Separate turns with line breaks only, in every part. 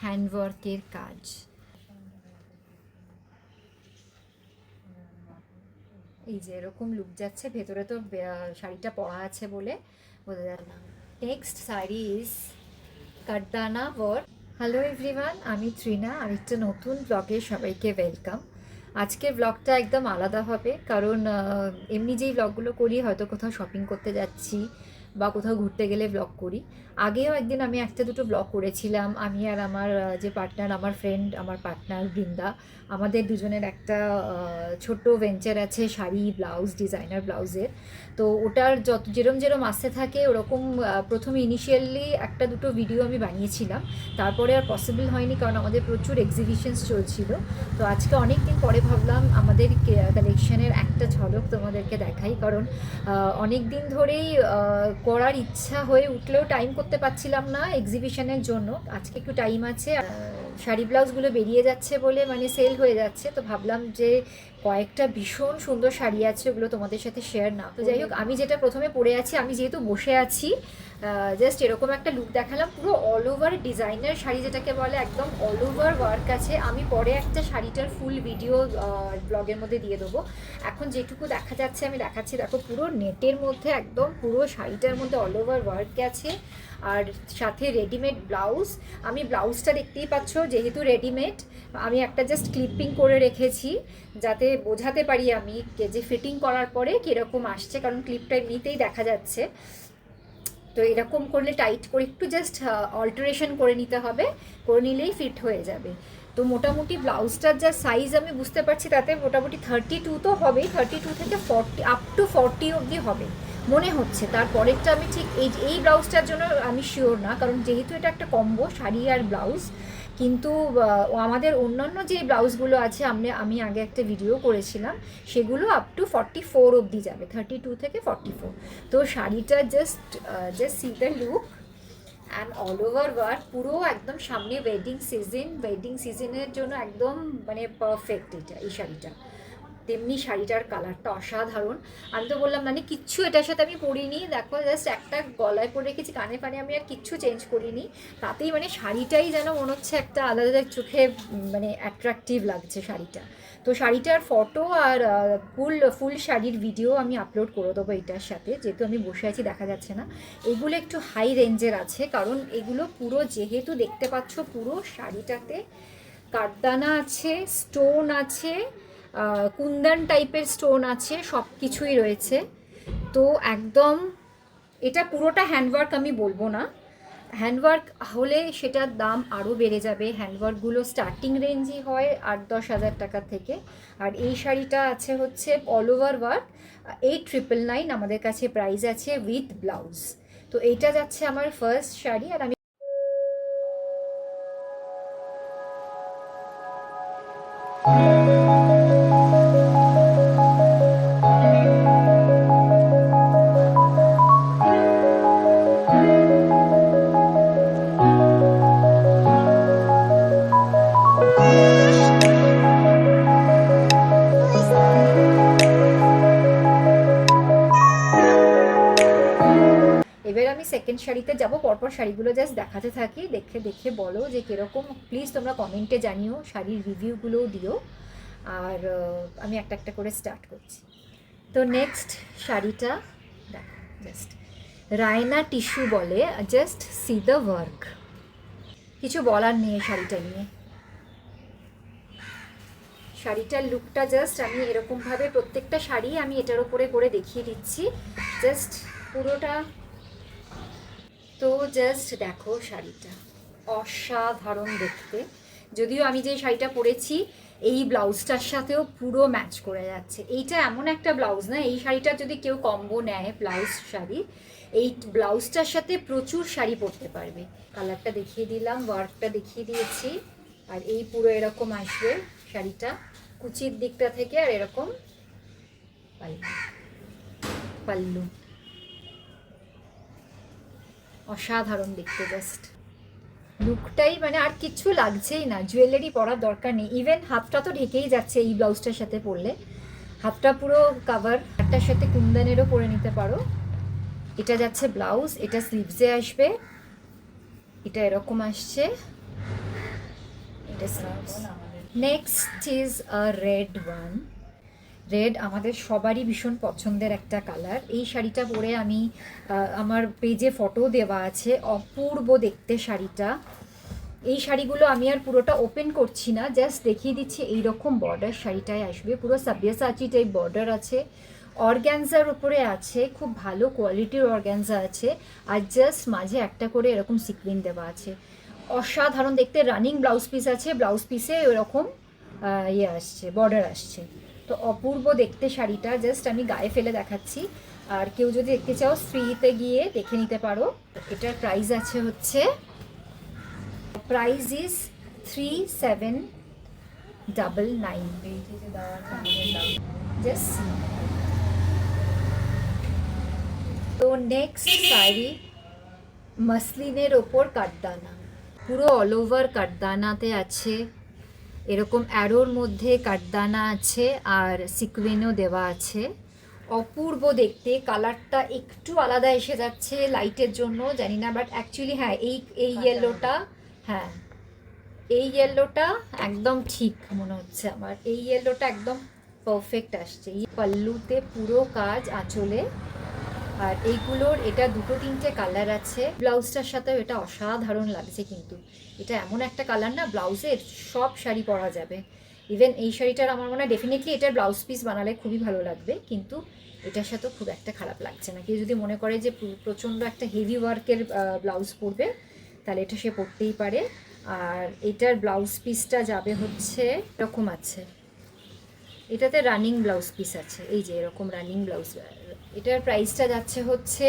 হ্যান্ডওয়ার্কের কাজ। এই যে এরকম লুক যাচ্ছে, ভেতরে তো শাড়িটা পরা আছে বলে বোঝা যায় না। নেক্সট শাড়ি ইজ কারদানা ওয়ার্ক। হ্যালো এভরিওয়ান, আমি তৃণা, আর একটা নতুন ব্লগে সবাইকে ওয়েলকাম। আজকের ব্লগটা একদম আলাদা হবে, কারণ এমনি যেই ব্লগগুলো করি, হয়তো কোথাও শপিং করতে যাচ্ছি বা কোথাও ঘুরতে গেলে ব্লগ করি। আগেও একদিন আমি একটা দুটো ব্লগ করেছিলাম, আমি আর আমার যে পার্টনার, আমার ফ্রেন্ড, আমার পার্টনার বৃন্দা, আমাদের দুজনের একটা ছোট্ট ভেঞ্চার আছে শাড়ি ব্লাউজ, ডিজাইনার ব্লাউজের। তো ওটার যেরম যেরম আসতে থাকে ওরকম প্রথমে ইনিশিয়ালি একটা দুটো ভিডিও আমি বানিয়েছিলাম, তারপরে আর পসিবল হয়নি, কারণ আমাদের প্রচুর এক্সিবিশনস চলছিল। তো আজকে অনেক দিন পরে ভাবলাম আমাদের কালেকশনের একটা ঝলক তোমাদেরকে দেখাই, কারণ অনেক দিন ধরেই করার ইচ্ছা হয়ে উঠলেও টাইম করতে পারছিলাম না এক্সিবিশনের জন্য। আজকে একটু টাইম আছে, শাড়ি ব্লাউজগুলো বেরিয়ে যাচ্ছে বলে মানে সেল হয়ে যাচ্ছে, তো ভাবলাম যে কয়েকটা ভীষণ সুন্দর শাড়ি আছে, ওগুলো তোমাদের সাথে শেয়ার না। তো যাই হোক, আমি যেটা প্রথমে পরে আছি, আমি যেহেতু বসে আছি, জাস্ট এরকম একটা লুক দেখালাম, পুরো অল ওভার ডিজাইনার শাড়ি যেটাকে বলে, একদম অল ওভার ওয়ার্ক আছে। আমি পরে একটা শাড়িটার ফুল ভিডিও ব্লগের মধ্যে দিয়ে দেবো। এখন যেটুকু দেখা যাচ্ছে আমি দেখাচ্ছি, দেখো পুরো নেটের মধ্যে একদম পুরো শাড়িটার মধ্যে অল ওভার ওয়ার্ক আছে, আর সাথে রেডিমেড ব্লাউজ। আমি ব্লাউজটা দেখতেই পাচ্ছ, যেহেতু রেডিমেড, আমি একটা জাস্ট ক্লিপিং করে রেখেছি যাতে বোঝাতে পারি আমি যে ফিটিং করার পরে কীরকম আসছে, কারণ ক্লিপটা এমনিতেই দেখা যাচ্ছে। তো এরকম করলে টাইট করে একটু জাস্ট অল্টারেশন করে নিতে হবে, করে নিলেই ফিট হয়ে যাবে। তো মোটামুটি ব্লাউজটার যা সাইজ আমি বুঝতে পারছি, তাতে মোটামুটি 32 তো হবেই, 32 থেকে 40 আপ টু 40 অবধি হবে মনে হচ্ছে। তারপরেরটা আমি ঠিক এই ব্লাউজটার জন্য আমি শিওর না, কারণ যেহেতু এটা একটা কম্বো শাড়ি আর ব্লাউজ। কিন্তু আমাদের অন্যান্য যে ব্লাউজগুলো আছে, আমি আগে একটা ভিডিও করেছিলাম, সেগুলো আপ টু 44 অবধি যাবে, 32 থেকে 44। তো শাড়িটা just see the look and all over work, পুরো একদম সামনে ওয়েডিং সিজনের জন্য একদম মানে পারফেক্ট এটা, এই শাড়িটা। তেমনি শাড়িটার কালারটা অসাধারণ। আমি তো বললাম মানে কিচ্ছু এটার সাথে আমি পরিনি, দেখো জাস্ট একটা গলায় পরে রেখেছি, কানে ফানে আমি আর কিচ্ছু চেঞ্জ করিনি, তাতেই মানে শাড়িটাই যেন মনে হচ্ছে একটা আলাদা চোখে মানে অ্যাট্রাকটিভ লাগছে শাড়িটা। তো শাড়িটার ফটো আর ফুল শাড়ির ভিডিও আমি আপলোড করে দেবো এটার সাথে, যেহেতু আমি বসে আছি দেখা যাচ্ছে না। এগুলো একটু হাই রেঞ্জের আছে, কারণ এগুলো পুরো যেহেতু দেখতে পাচ্ছ পুরো শাড়িটাতে কারদানা আছে, স্টোন আছে, কুন্দন টাইপের স্টোন আছে, সব কিছুই রয়েছে। তো একদম এটা পুরোটা হ্যান্ডওয়ার্ক আমি বলবো না, হ্যান্ডওয়ার্ক হলে সেটার দাম আরও বেড়ে যাবে। হ্যান্ডওয়ার্কগুলো স্টার্টিং রেঞ্জই হয় 8-10 হাজার টাকা থেকে, আর এই শাড়িটা আছে হচ্ছে অল ওভার ওয়ার্ক 8,999 আমাদের কাছে প্রাইস আছে উইথ ব্লাউজ। তো এইটা যাচ্ছে আমার ফার্স্ট শাড়ি, আর আমি এবার আমি সেকেন্ড শাড়িতে যাব, পরপর শাড়িগুলো জাস্ট দেখাতে থাকি, দেখে দেখে বলো যে কীরকম। প্লিজ তোমরা কমেন্টে জানিও, শাড়ির রিভিউগুলোও দিও, আর আমি একটা একটা করে স্টার্ট করছি। তো নেক্সট শাড়িটা দেখো, জাস্ট রায়না টিস্যু বলে, জাস্ট সি দ্য ওয়ার্ক, কিছু বলার নেই শাড়িটা নিয়ে। শাড়িটার লুকটা জাস্ট আমি এরকমভাবে প্রত্যেকটা শাড়ি আমি এটার ওপরে করে দেখিয়ে দিচ্ছি, জাস্ট পুরোটা। তো জাস্ট দেখো শাড়িটা অসাধারণ দেখতে, যদিও আমি যে শাড়িটা পরেছি এই ব্লাউজটার সাথেও পুরো ম্যাচ করে যাচ্ছে। এইটা এমন একটা ব্লাউজ না, এই শাড়িটা যদি কেউ কম্বো নেয় ব্লাউজ শাড়ি, এই ব্লাউজটার সাথে প্রচুর শাড়ি পরতে পারবে। কালারটা দেখিয়ে দিলাম, ওয়ার্কটা দেখিয়ে দিয়েছি, আর এই পুরো এরকম আসবে শাড়িটা কুচির দিকটা থেকে, আর এরকম পাল্লু, অসাধারণ দেখতে, জাস্ট লুকটাই মানে আর কিচ্ছু লাগছেই না, জুয়েলারি পরার দরকার নেই। ইভেন হাতটা তো ঢেকেই যাচ্ছে এই ব্লাউজটার সাথে পরলে, হাতটা পুরো কাভার। একটার সাথে কুন্দনেরও পরে নিতে পারো। এটা যাচ্ছে ব্লাউজ, এটা স্লিভসে আসবে, এটা এরকম আসছে, next is a red one. Red আমাদের সবারই ভীষণ পছন্দের একটা কালার। এই শাড়িটা পরে আমি আমার পেজে ফটো দেওয়া আছে, অপূর্ব দেখতে শাড়িটা। এই শাড়িগুলো আমি আর পুরোটা ওপেন করছি না, জাস্ট দেখিয়ে দিচ্ছি এইরকম বর্ডার শাড়িটায় আসবে, পুরো সাব্যাসাচি টাইপ বর্ডার আছে, অর্গ্যানজার উপরে আছে, খুব ভালো কোয়ালিটির অর্গ্যানজা আছে, আর জাস্ট মাঝে একটা করে এরকম সিকুইন দেওয়া আছে, অসাধারণ দেখতে। রানিং ব্লাউজ পিস আছে, ব্লাউজ পিসে এরকম ইয়ে আসছে, বর্ডার আসছে। তো অপূর্ব দেখতে শাড়িটা, জাস্ট আমি গায়ে ফেলে দেখাচ্ছি, আর কেউ যদি দেখতে চাও স্ত্রীতে গিয়ে দেখে নিতে পারো। এটার প্রাইস আছে হচ্ছে, প্রাইস ইজ 3799 জাস্ট। তো নেক্সট শাড়ি মসলিনের ওপর কাঠদানা, পুরো অল ওভার কাঠদানাতে আছে, এরকম অ্যারোর মধ্যে কাঠদানা আছে আর সিকুয়েনও দেওয়া আছে, অপূর্ব দেখতে। কালারটা একটু আলাদা এসে যাচ্ছে লাইটের জন্য, জানি না, বাট অ্যাকচুয়ালি হ্যাঁ এই ইয়েলোটা, হ্যাঁ এই ইয়েলোটা একদম ঠিক মনে হচ্ছে আমার, এই ইয়েলোটা একদম পারফেক্ট আসছে। এই পাল্লুতে পুরো কাজ আঁচলে, আর এইগুলোর এটা দুটো তিনটে কালার আছে, ব্লাউজটার সাথেও এটা অসাধারণ লাগছে। কিন্তু এটা এমন একটা কালার না, ব্লাউজের সব শাড়ি পরা যাবে। ইভেন এই শাড়িটার আমার মনে হয় ডেফিনেটলি এটার ব্লাউজ পিস বানালে খুবই ভালো লাগবে, কিন্তু এটার সাথেও খুব একটা খারাপ লাগছে না। কেউ যদি মনে করে যে প্রচণ্ড একটা হেভি ওয়ার্কের ব্লাউজ পরবে, তাহলে এটা সে পরতেই পারে। আর এটার ব্লাউজ পিসটা যাবে হচ্ছে এরকম আছে, এটাতে রানিং ব্লাউজ পিস আছে, এই যে এরকম রানিং ব্লাউজ। এটার প্রাইসটা যাচ্ছে হচ্ছে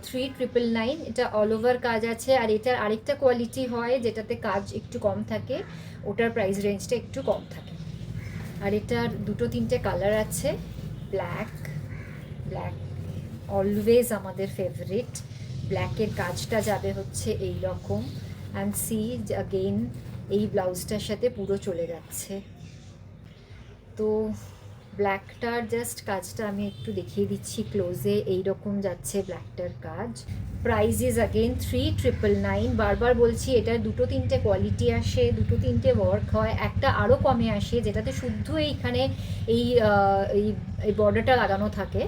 3999। এটা অল ওভার কাজ আছে, আর এটার আরেকটা কোয়ালিটি হয় যেটাতে কাজ একটু কম থাকে, ওটার প্রাইস রেঞ্জটা একটু কম থাকে। আর এটার দুটো তিনটে কালার আছে, ব্ল্যাক অলওয়েজ আমাদের ফেভারিট। ব্ল্যাকের কাজটা যাবে হচ্ছে এই রকম, অ্যান্ড সি অগেইন এই ব্লাউজটার সাথে পুরো চলে যাচ্ছে। তো ব্ল্যাকটার জাস্ট কাজটা আমি একটু দেখিয়ে দিচ্ছি ক্লোজে, এইরকম যাচ্ছে ব্ল্যাকটার কাজ। Price is again 3999। বারবার বলছি এটার দুটো তিনটে কোয়ালিটি আসে, দুটো তিনটে ওয়ার্ক হয়, একটা আরও কমে আসে যেটাতে শুদ্ধ এইখানে এই বর্ডারটা লাগানো থাকে,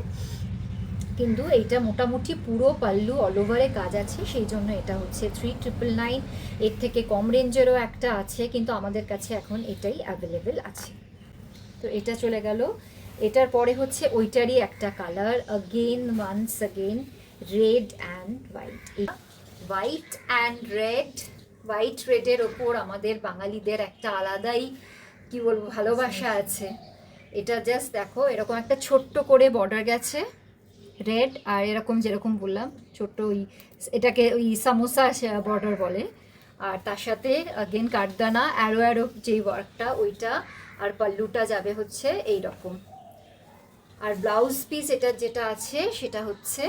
কিন্তু এইটা মোটামুটি পুরো পাল্লু অল ওভারে কাজ আছে, সেই জন্য এটা হচ্ছে 3999। এর থেকে কম রেঞ্জেরও একটা আছে, কিন্তু আমাদের কাছে এখন এটাই অ্যাভেলেবেল আছে। তো এটা চলে গেল। এটার পরে হচ্ছে ওইটারই একটা colour, again once again red and white. White and red, white রেডের ওপর আমাদের বাঙালিদের একটা আলাদাই কি বলবো ভালোবাসা আছে। এটা জাস্ট দেখো, এরকম একটা ছোট্ট করে বর্ডার গেছে রেড, আর এরকম যেরকম বললাম ছোট্ট ওই, এটাকে ওই সামোসা বর্ডার বলে, আর তার সাথে অগেন কাঠদানা অ্যারো যেই ওয়ার্কটা ওইটা, আর পাল্লুটা যাবে হচ্ছে এই রকম। আর ব্লাউজ পিস এটা যেটা আছে সেটা হচ্ছে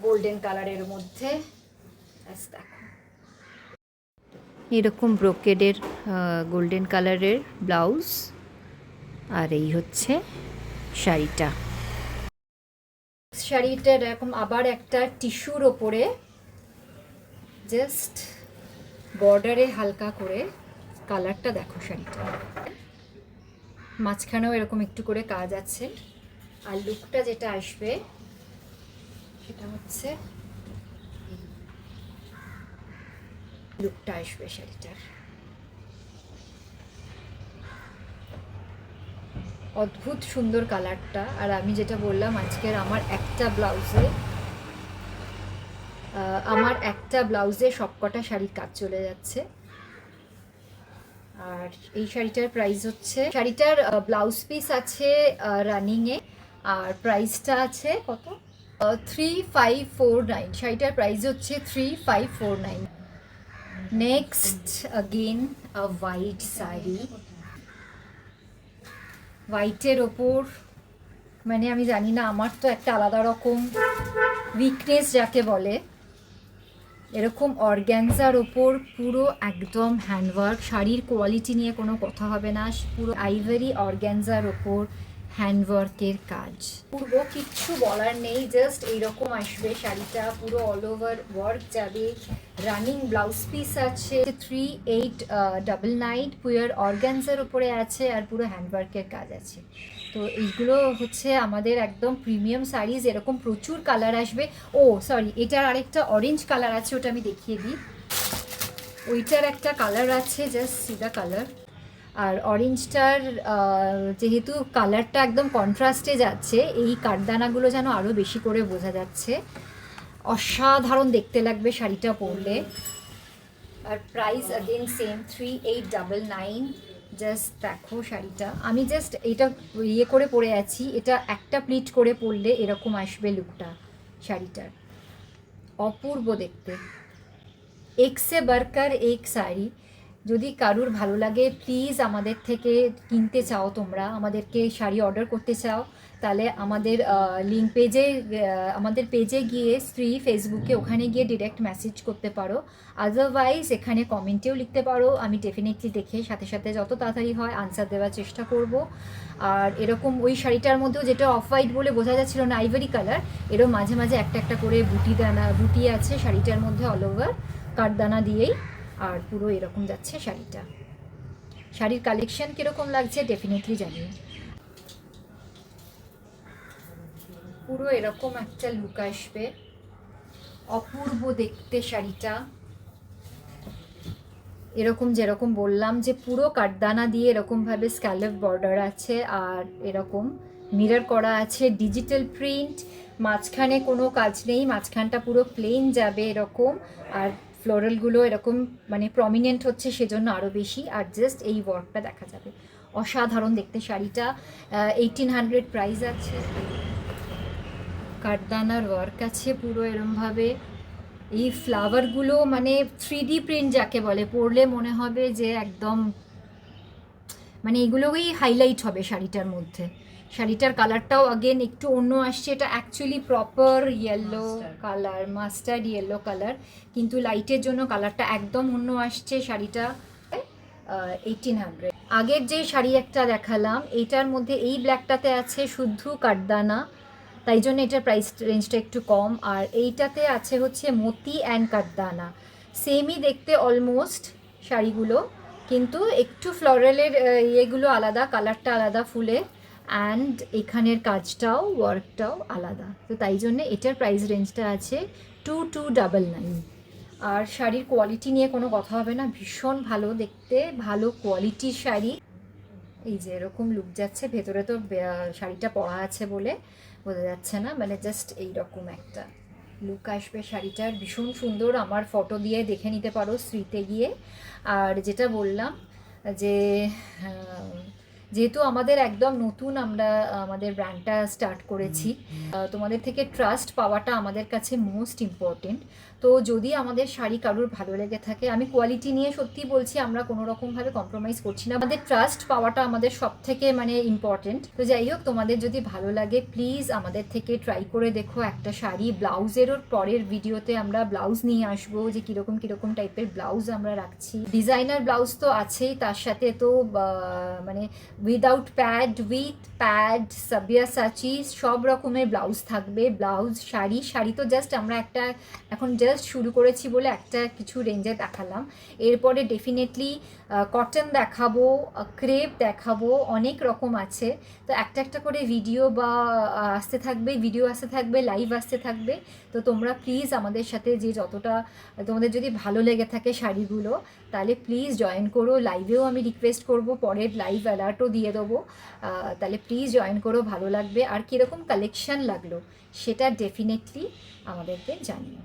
গোল্ডেন কালারের মধ্যে, দেখো এরকম ব্রোকেডের গোল্ডেন কালারের ব্লাউজ, আর এই হচ্ছে শাড়িটা। শাড়িটার এরকম আবার একটা টিস্যুর ওপরে জাস্ট বর্ডারে হালকা করে কালারটা দেখো, শাড়িটা মাঝখানেও এরকম একটু করে কাজ আছে। আর লুকটা যেটা আসবে সেটা হচ্ছে লুকটা আসবে শাড়িটার, অদ্ভুত সুন্দর কালারটা। আর আমি যেটা বললাম আজকের আমার একটা ব্লাউজে সবকটা শাড়ির কাজ চলে যাচ্ছে। আর এই শাড়িটার প্রাইস হচ্ছে, শাড়িটার ব্লাউজ পিস আছে রানিংয়ে, আর প্রাইসটা আছে কত, 3549। শাড়িটার প্রাইস হচ্ছে 3549। নেক্সট অগেন আ হোয়াইট শাড়ি, হোয়াইটের ওপর মানে আমি জানি না, আমার তো একটা আলাদা রকম উইকনেস যাকে বলে, এরকম অর্গ্যানজার ওপর পুরো একদম হ্যান্ডওয়ার্ক, শাড়ির কোয়ালিটি নিয়ে কোনো কথা হবে না, পুরো আইভারি অর্গ্যানজার ওপর হ্যান্ডওয়ার্কের কাজ। পুরো কিচ্ছু বলার নেই, জাস্ট এইরকম আসবে শাড়িটা, পুরো অল ওভার ওয়ার্ক যাবে, রানিং ব্লাউজ পিস আছে, 3899 পিওর অর্গানজার উপরে আছে, আর পুরো হ্যান্ডওয়ার্কের কাজ আছে। তো এইগুলো হচ্ছে আমাদের একদম প্রিমিয়াম শাড়িজ, এরকম প্রচুর কালার আসবে। ও সরি, এটার আরেকটা অরেঞ্জ কালার আছে, ওটা আমি দেখিয়ে দিই। ওইটার একটা কালার আছে, জাস্ট সিদা কালার। আর অরেঞ্জটার যেহেতু কালারটা একদম কন্ট্রাস্টে যাচ্ছে, এই কাঠদানাগুলো যেন আরও বেশি করে বোঝা যাচ্ছে। অসাধারণ দেখতে লাগবে শাড়িটা পরলে। আর প্রাইস অ্যাগেন সেম 3899। জাস্ট দেখো শাড়িটা, আমি জাস্ট এটা ইয়ে করে পরে আছি, এটা একটা প্লিট করে পরলে এরকম আসবে লুকটা শাড়িটার। অপূর্ব দেখতে, এক সে বারকার এক শাড়ি। যদি কারুর ভালো লাগে প্লিজ আমাদের থেকে কিনতে চাও, তোমরা আমাদেরকে শাড়ি অর্ডার করতে চাও, তাহলে আমাদের লিঙ্ক পেজে, আমাদের পেজে গিয়ে শ্রী ফেসবুকে, ওখানে গিয়ে ডিরেক্ট মেসেজ করতে পারো। আদারওয়াইজ এখানে কমেন্টেও লিখতে পারো, আমি ডেফিনেটলি দেখে সাথে সাথে যত তাড়াতাড়ি হয় আনসার দেওয়ার চেষ্টা করব। আর এরকম ওই শাড়িটার মধ্যেও, যেটা অফ হোয়াইট বলে বোঝা যাচ্ছিল না, আইভরি কালার, এরও মাঝে মাঝে একটা একটা করে বুটি আছে শাড়িটার মধ্যে, অল ওভার কাঠদানা দিয়েই। আর পুরো এরকম যাচ্ছে শাড়িটা। শাড়ির কালেকশন কীরকম লাগছে ডেফিনেটলি জানিও। পুরো এরকম একটা লুক আসবে, অপূর্ব দেখতে শাড়িটা। এরকম যেরকম বললাম যে পুরো কাঠদানা দিয়ে এরকমভাবে স্ক্যালপ বর্ডার আছে, আর এরকম মিরর করা আছে, ডিজিটাল প্রিন্ট, মাঝখানে কোনো কাজ নেই, মাঝখানটা পুরো প্লেন যাবে এরকম। আর ফ্লোরালগুলো এরকম মানে প্রমিনেন্ট হচ্ছে সেজন্য আরও বেশি, আর জাস্ট এই ওয়ার্কটা দেখা যাবে। অসাধারণ দেখতে শাড়িটা। 1800 প্রাইস আছে। কাঠদানার ওয়ার্ক আছে পুরো এরমভাবে। এই ফ্লাওয়ারগুলো মানে 3D প্রিন্ট যাকে বলে, পরলে মনে হবে যে একদম মানে এগুলোই হাইলাইট হবে শাড়িটার মধ্যে। শাড়িটার কালারটাও আগেন একটু অন্য আসছে, এটা actually proper yellow colour, mustard yellow colour, কিন্তু লাইটের জন্য কালারটা একদম অন্য আসছে। শাড়িটা 1800। আগের যে শাড়ি একটা দেখালাম এইটার মধ্যে এই ব্ল্যাকটাতে আছে শুদ্ধ কাঠদানা, তাই জন্য এটার প্রাইস রেঞ্জটা একটু কম। আর এইটাতে আছে হচ্ছে মতি অ্যান্ড কাঠদানা, সেমই দেখতে অলমোস্ট শাড়িগুলো, কিন্তু একটু ফ্লোরালের ইয়েগুলো আলাদা, কালারটা আলাদা ফুলের, অ্যান্ড এখানের কাজটাও ওয়ার্কটাও আলাদা। তো তাই জন্যে এটার প্রাইস রেঞ্জটা আছে 2299। আর শাড়ির কোয়ালিটি নিয়ে কোনো কথা হবে না, ভীষণ ভালো দেখতে, ভালো কোয়ালিটির শাড়ি। এই যে এরকম লুক যাচ্ছে, ভেতরে তো শাড়িটা পরা আছে বলে বোঝা যাচ্ছে না, মানে জাস্ট এইরকম একটা লুক আসবে শাড়িটার, ভীষণ সুন্দর। আমার ফটো দিয়ে দেখে নিতে পারো শ্রীতে গিয়ে। আর যেটা বললাম যে যেহেতু আমাদের একদম নতুন, আমরা আমাদের ব্র্যান্ডটা স্টার্ট করেছি, তোমাদের থেকে ট্রাস্ট পাওয়াটা আমাদের কাছে মোস্ট ইম্পর্টেন্ট। তো যদি আমাদের শাড়ি কারুর ভালো লেগে থাকে, আমি কোয়ালিটি নিয়ে সত্যি বলছি, আমরা কোনো রকমভাবে কম্প্রোমাইজ করছি না, আমাদের ট্রাস্ট পাওয়াটা আমাদের সব থেকে মানে ইম্পর্টেন্ট। তো যাই হোক, তোমাদের যদি ভালো লাগে প্লিজ আমাদের থেকে ট্রাই করে দেখো একটা শাড়ি। ব্লাউজেরও পরের ভিডিওতে আমরা ব্লাউজ নিয়ে আসবো, যে কীরকম কীরকম টাইপের ব্লাউজ আমরা রাখছি। ডিজাইনার ব্লাউজ তো আছেই, তার সাথে তো মানে উইদাউট প্যাড, উইথ প্যাড, সাবিয়াসাচি সব রকমের ব্লাউজ থাকবে। ব্লাউজ, শাড়ি, শাড়ি তো জাস্ট আমরা একটা এখন জাস্ট শুরু করেছি বলে একটা কিছু রেঞ্জে দেখালাম। এরপরে ডেফিনেটলি কটন দেখাবো, ক্রেপ দেখাবো, অনেক রকম আছে। তো একটা একটা করে ভিডিও বা আসতে থাকবে, ভিডিও আসতে থাকবে, লাইভ আসতে থাকবে। তো তোমরা প্লিজ আমাদের সাথে, যে যতটা তোমাদের যদি ভালো লেগে থাকে শাড়িগুলো, তাহলে প্লিজ জয়েন করো। লাইভেও আমি রিকোয়েস্ট করব, পরের লাইভ অ্যালার্টও দিয়ে দেবো, তাহলে প্লিজ জয়েন করো, ভালো লাগবে। আর কীরকম কালেকশান লাগলো সেটা ডেফিনেটলি আমাদেরকে জানিও।